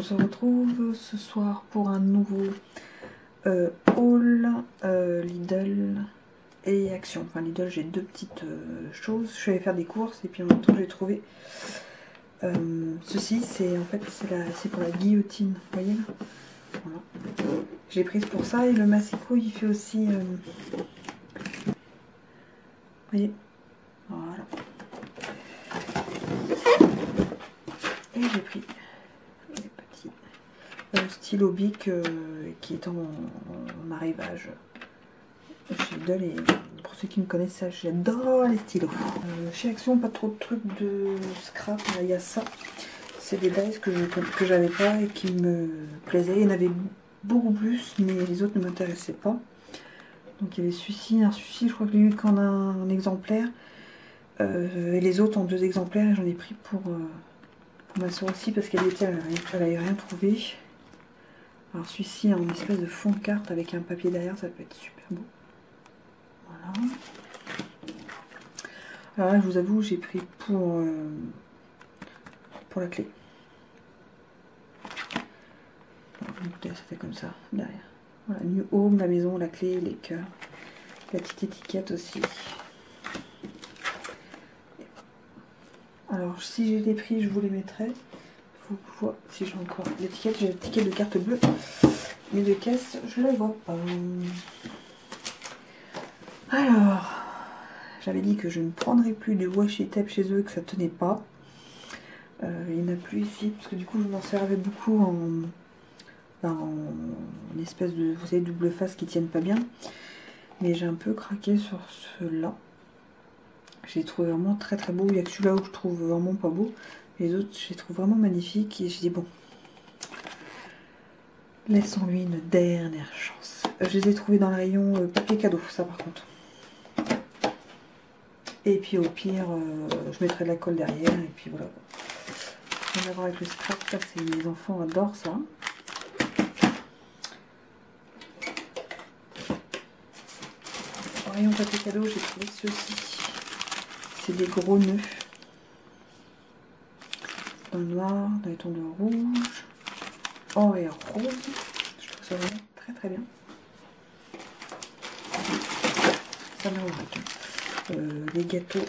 se retrouve ce soir pour un nouveau haul Lidl et Action. Enfin Lidl, j'ai deux petites choses. Je suis allée faire des courses et puis en même temps j'ai trouvé ceci. C'est en fait c'est pour la guillotine. Vous voyez là, voilà. J'ai prise pour ça et le massicot il fait aussi. Vous voyez, voilà. Et j'ai pris les petits stylos Bic qui est en arrivage chez Lidl. Et pour ceux qui me connaissent, ça, j'adore les stylos. Chez Action, pas trop de trucs de scrap. Il y a ça. C'est des dies que j'avais pas et qui me plaisaient. Il y en avait beaucoup plus, mais les autres ne m'intéressaient pas. Donc il y avait celui-ci, je crois que lui qu'en a un exemplaire. Et les autres ont deux exemplaires et j'en ai pris pour ma soeur aussi parce qu'elle avait rien trouvé. Alors celui-ci en espèce de fond de carte avec un papier derrière, ça peut être super beau. Voilà. Alors là je vous avoue j'ai pris pour la clé. Écoutez, ça fait comme ça derrière. Voilà, New Home, la maison, la clé, les cœurs, la petite étiquette aussi. Alors si j'ai les prix je vous les mettrai. Faut voir si j'ai encore l'étiquette. J'ai l'étiquette de carte bleue, mais de caisse je la vois pas. Alors j'avais dit que je ne prendrais plus de washi tape chez eux, que ça tenait pas. Il n'y en a plus ici parce que du coup je m'en servais beaucoup en espèce de, vous savez, double face qui tiennent pas bien. Mais j'ai un peu craqué sur ceux-là. J'ai trouvé vraiment très très beau. Il n'y a que celui-là où je trouve vraiment pas beau. Les autres, je les trouve vraiment magnifiques. Et je dis bon, laissons-lui une dernière chance. Je les ai trouvés dans le rayon papier cadeau, ça par contre. Et puis au pire, je mettrai de la colle derrière. Et puis voilà. Rien à voir avec le scrap, ça c'est, les enfants adorent ça. Au rayon papier cadeau, j'ai trouvé ceux-ci. C'est des gros nœuds. Dans le noir, dans les tons de rouge, or et rose. Je trouve ça vraiment très très bien. Ça m'a ouvert. Les gâteaux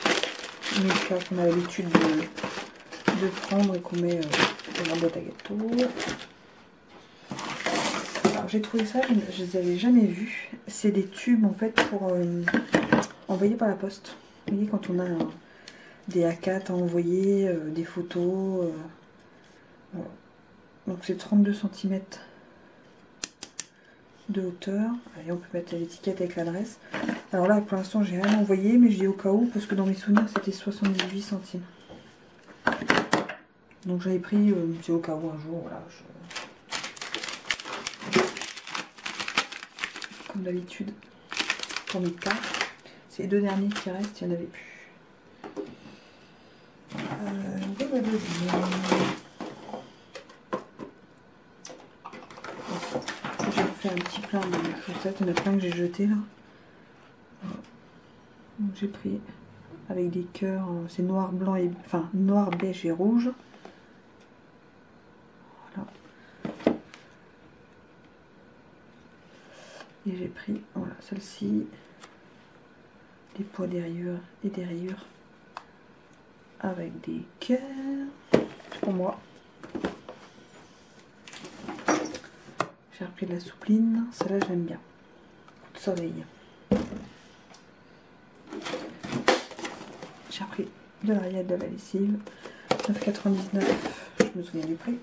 Milka qu'on a l'habitude de prendre et qu'on met dans la boîte à gâteaux. Alors j'ai trouvé ça, je les avais jamais vus. C'est des tubes en fait pour envoyer par la poste. Vous voyez quand on a des A4 à envoyer, des photos. Voilà. Donc c'est 32 cm de hauteur. Allez, on peut mettre l'étiquette avec l'adresse. Alors là pour l'instant j'ai rien envoyé, mais je dis au cas où parce que dans mes souvenirs c'était 78 centimes. Donc j'avais pris c'est au cas où un jour, voilà. Comme d'habitude pour mes cartes. C'est les deux derniers qui restent, il n'y en avait plus. J'ai fait un petit plein de chaussettes, il y en a plein que j'ai jeté là. Donc j'ai pris avec des cœurs, c'est noir, blanc et enfin noir, beige et rouge. Voilà. Et j'ai pris voilà celle-ci, des poids des rayures et des rayures avec des cœurs pour moi. J'ai repris de la soupline, celle-là j'aime bien. Coup de soleil. J'ai repris de l'Ariel de la lessive, 9,99 €, je me souviens du prix.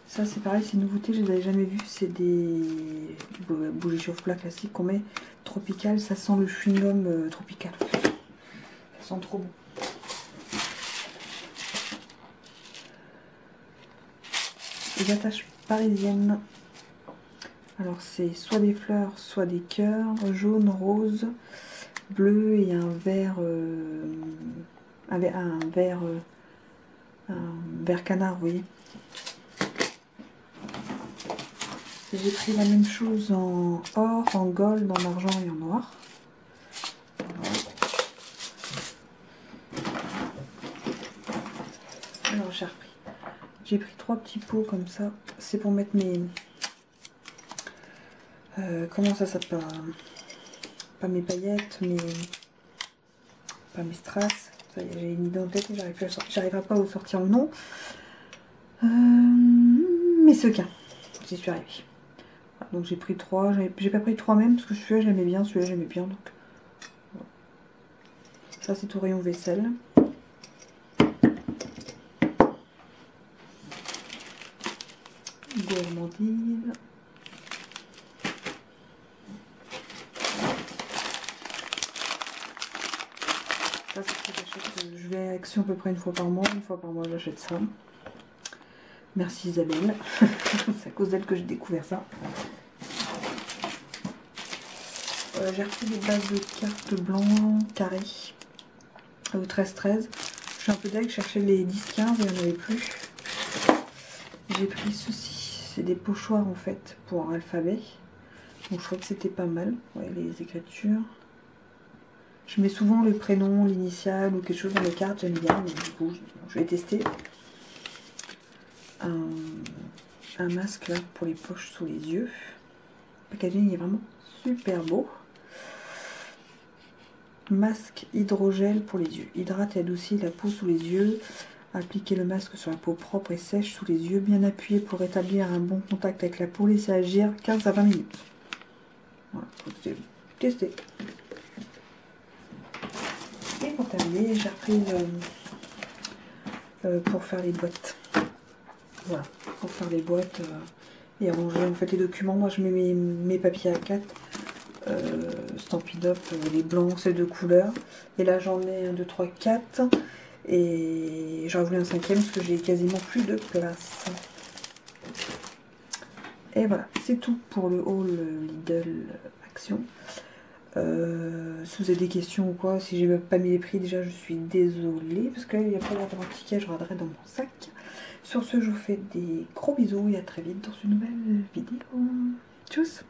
Ça c'est pareil, c'est une nouveauté, je les avais jamais vues, c'est des bougies chauffe-plat classiques qu'on met tropical, ça sent le chewing-gum tropical. Ça sent trop bon. Les attaches parisiennes. Alors c'est soit des fleurs, soit des cœurs, jaune, rose, bleu et un vert, un vert canard, vous voyez. J'ai pris la même chose en or, en gold, en argent et en noir. Voilà. Alors j'ai repris J'ai pris 3 petits pots comme ça. C'est pour mettre mes... comment ça s'appelle? Pas mes paillettes, mais... Pas mes strass. Ça y est, j'ai une idée en tête et j'arriverai pas à vous sortir le nom. Mes sequins. J'y suis arrivée. Voilà, donc j'ai pris 3. J'ai pas pris 3 même parce que celui-là j'aimais bien. Celui-là j'aimais bien. Donc voilà. Ça c'est tout rayon vaisselle. Gourmandise. Ça c'est ce que j'achète. Je vais à Action à peu près une fois par mois. Une fois par mois j'achète ça. Merci Isabelle. C'est à cause d'elle que j'ai découvert ça. J'ai repris des bases de cartes blanc carré. 13-13. Je suis un peu deg, je cherchais les 10-15 et il n'y en avait plus. J'ai pris ceci. C'est des pochoirs en fait pour un alphabet. Donc je crois que c'était pas mal. Ouais, les écritures. Je mets souvent le prénom, l'initiale ou quelque chose dans les cartes, j'aime bien, mais du coup je vais tester. Un masque là pour les poches sous les yeux. Le packaging est vraiment super beau. Masque hydrogel pour les yeux. Hydrate et adoucit la peau sous les yeux. Appliquez le masque sur la peau propre et sèche sous les yeux. Bien appuyé pour rétablir un bon contact avec la peau. Laissez agir 15 à 20 minutes. Voilà, faut tester. Et pour terminer, j'ai repris pour faire les boîtes. Voilà, pour faire les boîtes et ranger en fait les documents. Moi je mets mes papiers A4. Stampin' Up, les blancs, c'est de couleurs. Et là j'en ai 1, 2, 3, 4. Et j'aurais voulu un 5e parce que j'ai quasiment plus de place. Et voilà, c'est tout pour le haul Lidl Action. Si vous avez des questions ou quoi, si j'ai pas mis les prix déjà, je suis désolée parce qu'il n'y a pas d'avoir de ticket, je regarderai dans mon sac. Sur ce, je vous fais des gros bisous et à très vite dans une nouvelle vidéo. Tchuss!